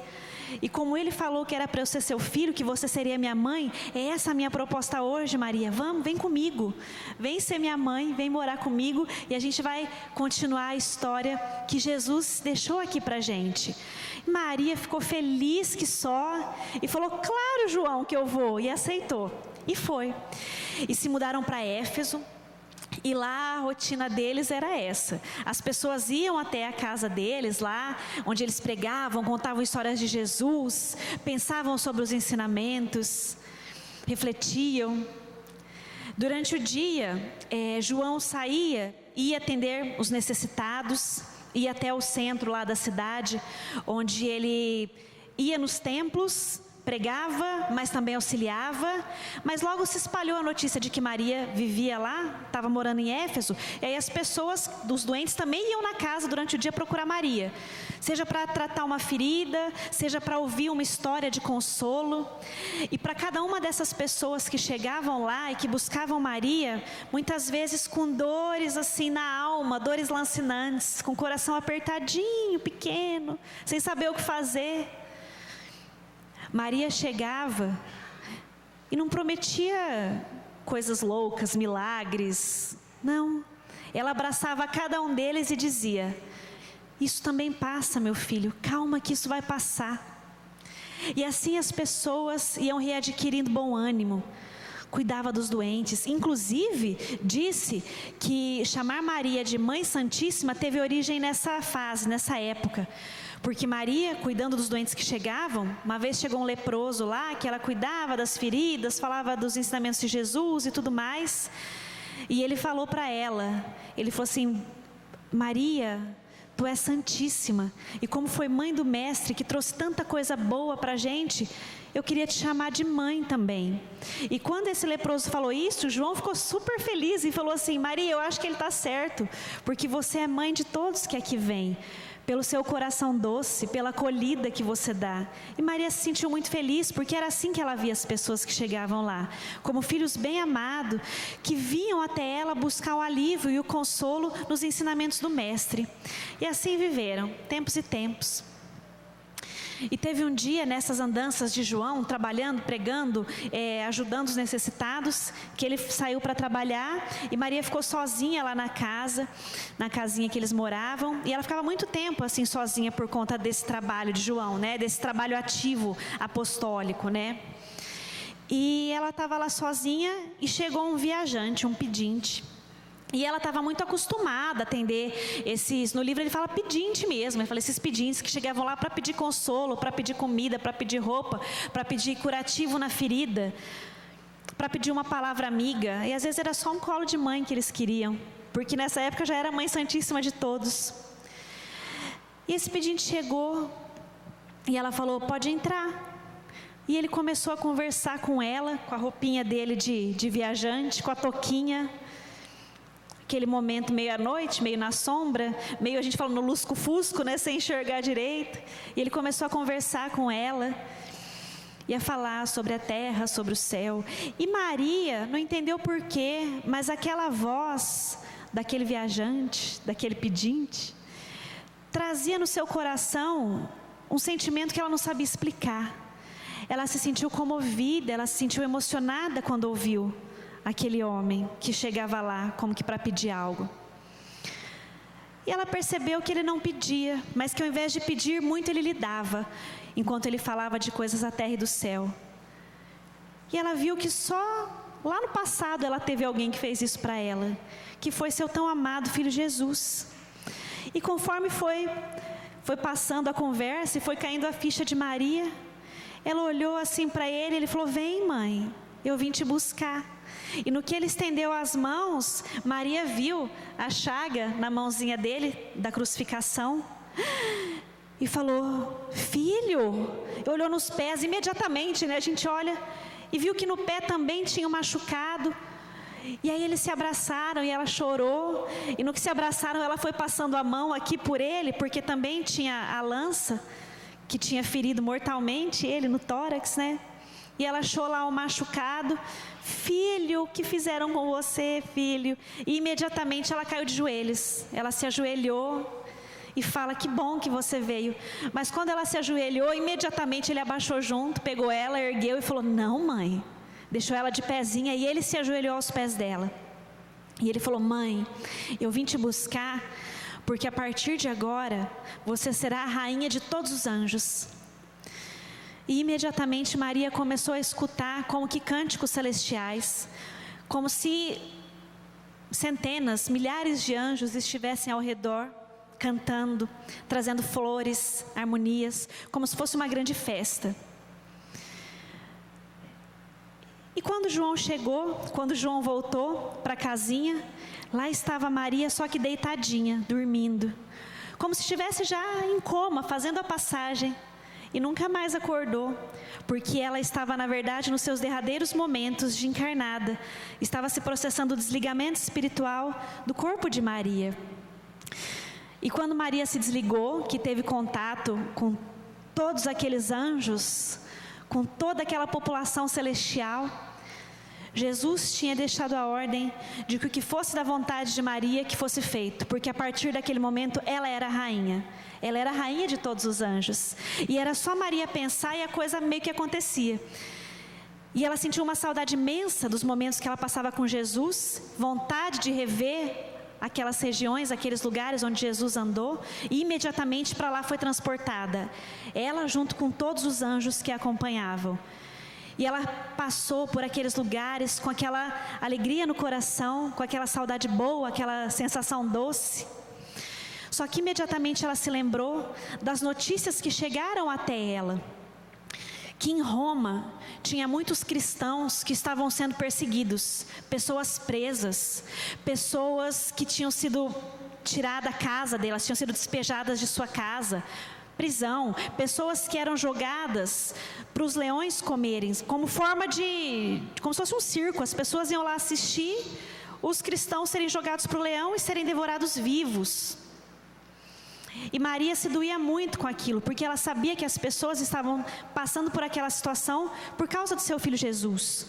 E como Ele falou que era para eu ser seu filho, que você seria minha mãe, é essa a minha proposta hoje, Maria. Vem comigo, vem ser minha mãe, vem morar comigo, e a gente vai continuar a história que Jesus deixou aqui para a gente. Maria ficou feliz que só, e falou, claro, João, que eu vou, e aceitou, e foi. E se mudaram para Éfeso. E lá a rotina deles era essa. As pessoas iam até a casa deles, lá onde eles pregavam, contavam histórias de Jesus, pensavam sobre os ensinamentos, refletiam. Durante o dia, João saía, ia atender os necessitados, ia até o centro lá da cidade, onde ele ia nos templos, pregava, mas também auxiliava, mas logo se espalhou a notícia de que Maria vivia lá, estava morando em Éfeso, e aí as pessoas dos doentes também iam na casa durante o dia procurar Maria, seja para tratar uma ferida, seja para ouvir uma história de consolo. E para cada uma dessas pessoas que chegavam lá e que buscavam Maria, muitas vezes com dores assim na alma, dores lancinantes, com o coração apertadinho, pequeno, sem saber o que fazer, Maria chegava e não prometia coisas loucas, milagres, não. Ela abraçava cada um deles e dizia, isso também passa, meu filho, calma que isso vai passar. E assim as pessoas iam readquirindo bom ânimo, cuidava dos doentes. Inclusive, disse que chamar Maria de Mãe Santíssima teve origem nessa fase, nessa época. Porque Maria, cuidando dos doentes que chegavam, uma vez chegou um leproso lá, que ela cuidava das feridas, falava dos ensinamentos de Jesus e tudo mais. E ele falou para ela, ele falou assim, Maria, tu és santíssima. E como foi mãe do mestre, que trouxe tanta coisa boa para a gente, eu queria te chamar de mãe também. E quando esse leproso falou isso, João ficou super feliz e falou assim, Maria, eu acho que ele está certo, porque você é mãe de todos que aqui vêm. Pelo seu coração doce, pela acolhida que você dá. E Maria se sentiu muito feliz, porque era assim que ela via as pessoas que chegavam lá, como filhos bem amados, que vinham até ela buscar o alívio e o consolo nos ensinamentos do Mestre. E assim viveram, tempos e tempos. E teve um dia nessas andanças de João, trabalhando, pregando, ajudando os necessitados, que ele saiu para trabalhar e Maria ficou sozinha lá na casa, na casinha que eles moravam, e ela ficava muito tempo assim sozinha por conta desse trabalho de João, né, desse trabalho ativo apostólico, né. E ela estava lá sozinha e chegou um viajante, um pedinte. E ela estava muito acostumada a atender esses, no livro ele fala pedinte mesmo, ele fala esses pedintes que chegavam lá para pedir consolo, para pedir comida, para pedir roupa, para pedir curativo na ferida, para pedir uma palavra amiga, e às vezes era só um colo de mãe que eles queriam, porque nessa época já era a Mãe Santíssima de todos. E esse pedinte chegou e ela falou, pode entrar. E ele começou a conversar com ela, com a roupinha dele de viajante, com a touquinha. Aquele momento meio à noite, meio na sombra, meio a gente fala no lusco-fusco, né, sem enxergar direito. E ele começou a conversar com ela, e a falar sobre a terra, sobre o céu. E Maria não entendeu por quê, mas aquela voz daquele viajante, daquele pedinte, trazia no seu coração um sentimento que ela não sabia explicar. Ela se sentiu comovida, ela se sentiu emocionada quando ouviu aquele homem que chegava lá como que para pedir algo. E ela percebeu que ele não pedia, mas que ao invés de pedir muito ele lhe dava, enquanto ele falava de coisas da terra e do céu. E ela viu que só lá no passado ela teve alguém que fez isso para ela, que foi seu tão amado filho Jesus. E conforme foi passando a conversa e foi caindo a ficha de Maria, ela olhou assim para ele, ele falou: vem, mãe, eu vim te buscar. E no que ele estendeu as mãos, Maria viu a chaga na mãozinha dele, da crucificação, e falou: filho. Olhou nos pés imediatamente, né? A gente olha e viu que no pé também tinha um machucado. E aí eles se abraçaram e ela chorou. E no que se abraçaram, ela foi passando a mão aqui por ele, porque também tinha a lança que tinha ferido mortalmente ele no tórax, né? E ela achou lá o machucado. Filho, o que fizeram com você, filho? E imediatamente ela caiu de joelhos. Ela se ajoelhou e fala: que bom que você veio. Mas quando ela se ajoelhou, imediatamente ele abaixou junto, pegou ela, ergueu e falou: não, mãe. Deixou ela de pezinha e ele se ajoelhou aos pés dela. E ele falou: mãe, eu vim te buscar porque a partir de agora você será a rainha de todos os anjos. E imediatamente Maria começou a escutar como que cânticos celestiais, como se centenas, milhares de anjos estivessem ao redor, cantando, trazendo flores, harmonias, como se fosse uma grande festa. E quando João voltou para a casinha, lá estava Maria, só que deitadinha, dormindo, como se estivesse já em coma, fazendo a passagem, e nunca mais acordou, porque ela estava, na verdade, nos seus derradeiros momentos de encarnada, estava se processando o desligamento espiritual do corpo de Maria. E quando Maria se desligou, que teve contato com todos aqueles anjos, com toda aquela população celestial, Jesus tinha deixado a ordem de que o que fosse da vontade de Maria que fosse feito, porque a partir daquele momento ela era a rainha. Ela era a rainha de todos os anjos. E era só Maria pensar e a coisa meio que acontecia. E ela sentiu uma saudade imensa dos momentos que ela passava com Jesus, vontade de rever aquelas regiões, aqueles lugares onde Jesus andou, e imediatamente para lá foi transportada. Ela junto com todos os anjos que a acompanhavam. E ela passou por aqueles lugares com aquela alegria no coração, com aquela saudade boa, aquela sensação doce. Só que imediatamente ela se lembrou das notícias que chegaram até ela, que em Roma tinha muitos cristãos que estavam sendo perseguidos, pessoas presas, pessoas que tinham sido tiradas da casa delas, tinham sido despejadas de sua casa, prisão, pessoas que eram jogadas para os leões comerem, como se fosse um circo. As pessoas iam lá assistir os cristãos serem jogados para o leão e serem devorados vivos. E Maria se doía muito com aquilo, porque ela sabia que as pessoas estavam passando por aquela situação por causa do seu filho Jesus.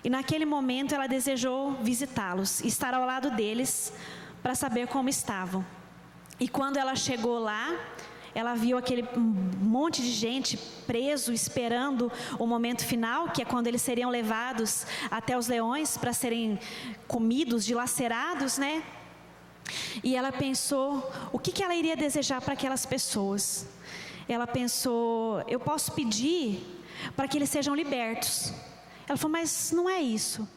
E naquele momento ela desejou visitá-los, estar ao lado deles para saber como estavam. E quando ela chegou lá, ela viu aquele monte de gente preso, esperando o momento final, que é quando eles seriam levados até os leões para serem comidos, dilacerados, né? E ela pensou, o que ela iria desejar para aquelas pessoas? Ela pensou: eu posso pedir para que eles sejam libertos. Ela falou: mas não é isso,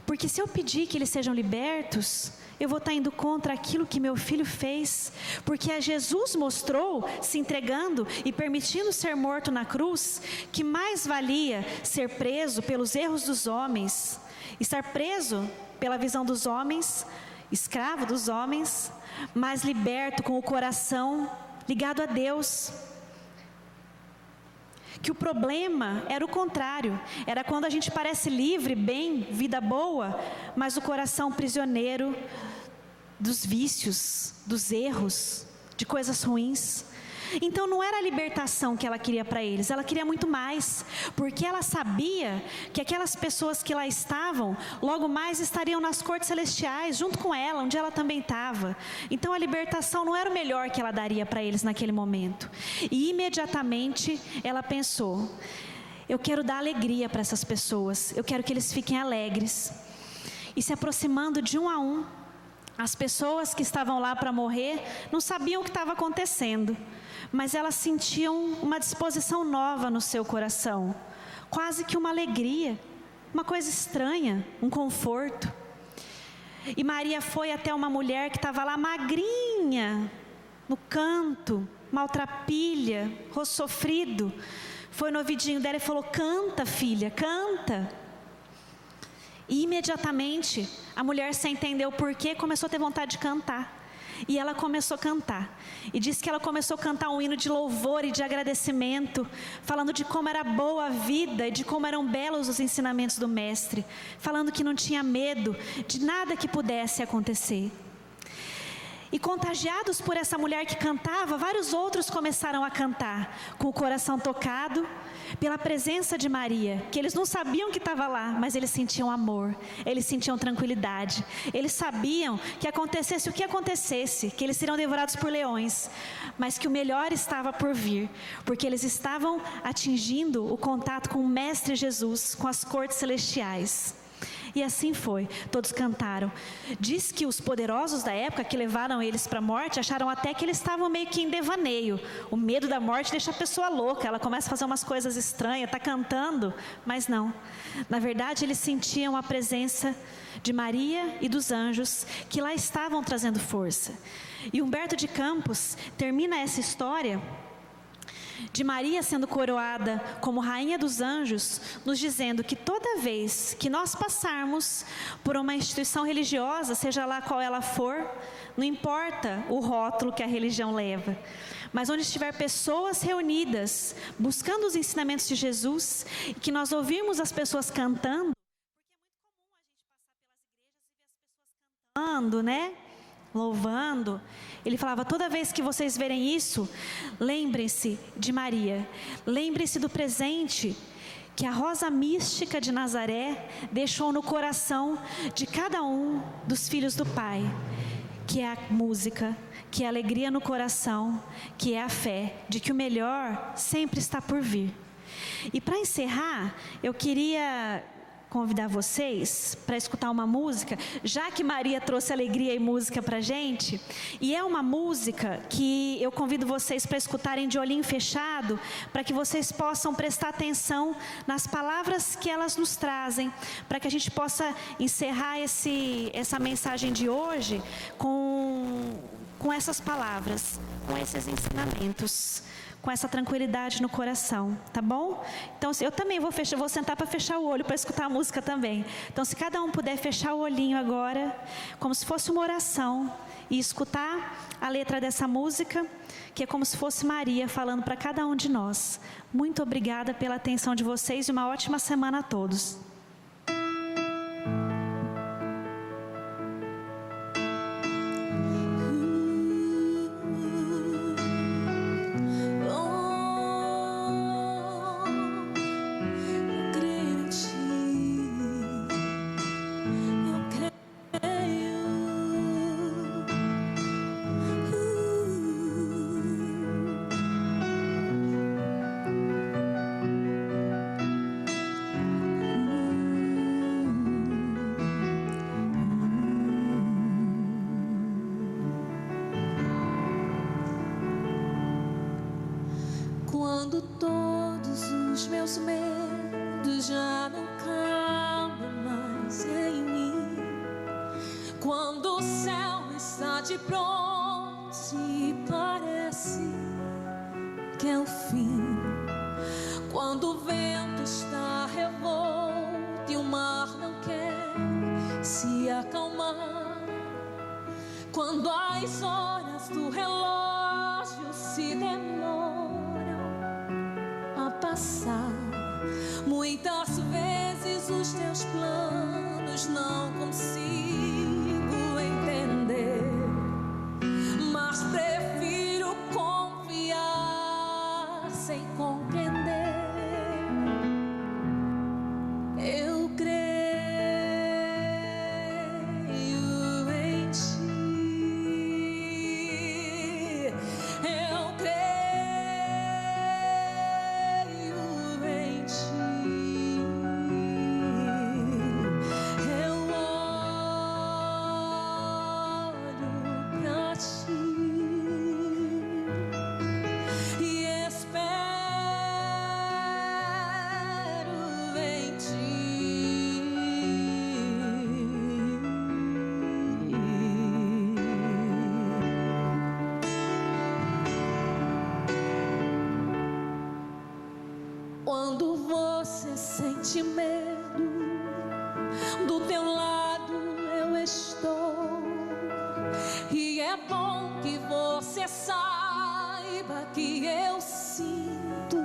porque se eu pedir que eles sejam libertos, eu vou estar indo contra aquilo que meu filho fez, porque Jesus mostrou, se entregando e permitindo ser morto na cruz, que mais valia ser preso pelos erros dos homens, estar preso pela visão dos homens, escravo dos homens, mas liberto com o coração ligado a Deus. Que o problema era o contrário, era quando a gente parece livre, bem, vida boa, mas o coração prisioneiro dos vícios, dos erros, de coisas ruins. Então não era a libertação que ela queria para eles, ela queria muito mais, porque ela sabia que aquelas pessoas que lá estavam, logo mais estariam nas cortes celestiais, junto com ela, onde ela também estava. Então a libertação não era o melhor que ela daria para eles naquele momento. E imediatamente ela pensou: eu quero dar alegria para essas pessoas, eu quero que eles fiquem alegres. E se aproximando de um a um, as pessoas que estavam lá para morrer não sabiam o que estava acontecendo, mas elas sentiam uma disposição nova no seu coração, quase que uma alegria, uma coisa estranha, um conforto. E Maria foi até uma mulher que estava lá magrinha, no canto, maltrapilha, rosto sofrido. Foi no ouvidinho dela e falou: canta, filha, canta. E imediatamente a mulher, sem entender o porquê, começou a ter vontade de cantar. E ela começou a cantar. E diz que ela começou a cantar um hino de louvor e de agradecimento, falando de como era boa a vida e de como eram belos os ensinamentos do mestre, falando que não tinha medo de nada que pudesse acontecer. E contagiados por essa mulher que cantava, vários outros começaram a cantar, com o coração tocado pela presença de Maria, que eles não sabiam que estava lá, mas eles sentiam amor, eles sentiam tranquilidade, eles sabiam que acontecesse o que acontecesse, que eles seriam devorados por leões, mas que o melhor estava por vir, porque eles estavam atingindo o contato com o Mestre Jesus, com as cortes celestiais. E assim foi, todos cantaram. Diz que os poderosos da época que levaram eles para a morte acharam até que eles estavam meio que em devaneio. O medo da morte deixa a pessoa louca, ela começa a fazer umas coisas estranhas, está cantando, mas não. Na verdade, eles sentiam a presença de Maria e dos anjos que lá estavam trazendo força. E Humberto de Campos termina essa história de Maria sendo coroada como rainha dos anjos, nos dizendo que toda vez que nós passarmos por uma instituição religiosa, seja lá qual ela for, não importa o rótulo que a religião leva, mas onde estiver pessoas reunidas, buscando os ensinamentos de Jesus, e que nós ouvirmos as pessoas cantando, porque é muito comum a gente passar pelas igrejas e ver as pessoas cantando, né? Louvando. Ele falava: toda vez que vocês verem isso, lembrem-se de Maria, lembrem-se do presente que a rosa mística de Nazaré deixou no coração de cada um dos filhos do Pai, que é a música, que é a alegria no coração, que é a fé de que o melhor sempre está por vir. E para encerrar, eu queria convidar vocês para escutar uma música, já que Maria trouxe alegria e música para a gente, e é uma música que eu convido vocês para escutarem de olhinho fechado, para que vocês possam prestar atenção nas palavras que elas nos trazem, para que a gente possa encerrar essa mensagem de hoje com essas palavras, com esses ensinamentos, com essa tranquilidade no coração, tá bom? Então, eu também vou sentar para fechar o olho, para escutar a música também. Então, se cada um puder fechar o olhinho agora, como se fosse uma oração, e escutar a letra dessa música, que é como se fosse Maria falando para cada um de nós. Muito obrigada pela atenção de vocês e uma ótima semana a todos. Quando todos os meus medos já não cabem mais em mim, quando o céu está de pronto e parece que é o fim, quando o vento está revolto e o mar não quer se acalmar, quando as horas do relógio se demoram a passar, muitas vezes os teus planos não consigo entender, mas prefiro confiar sem compreender. Eu creio em ti, eu creio em ti, eu oro existe medo, do teu lado eu estou. E é bom que você saiba que eu sinto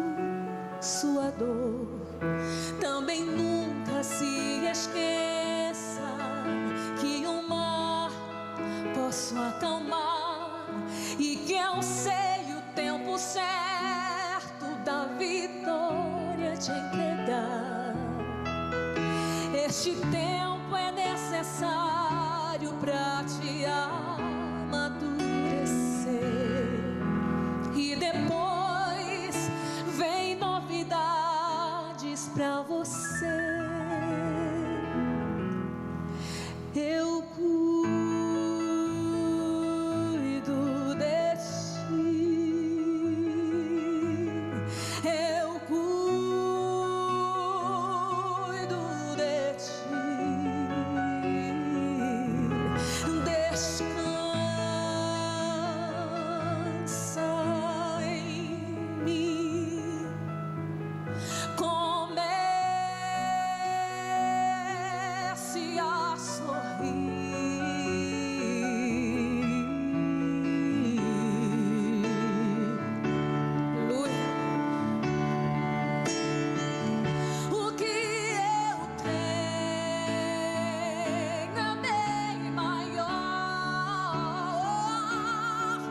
sua dor. Também nunca se esqueça que o mar posso acalmar e que eu sei o tempo certo da vitória te entregar. Este tempo é necessário pra te amadurecer e depois vem novidades pra você. Eu cuido de ti. Eu cuido de ti. Descansa em mim. Comece a sorrir. Aleluia. O que eu tenho é bem maior,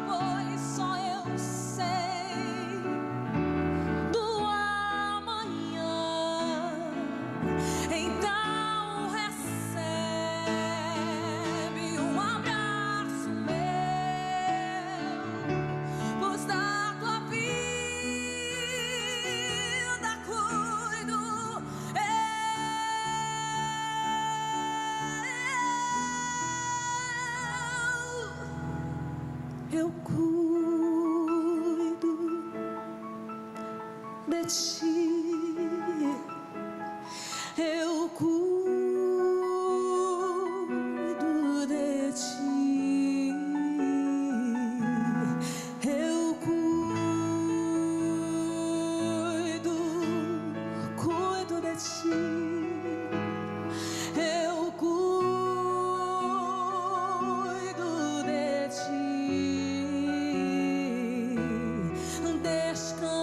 pois só eu sei do amanhã. Então recebe um abraço meu, pois da tua vida cuido eu cuido de ti. Eu cuido de ti. Eu cuido de ti. Eu cuido de ti. Descansa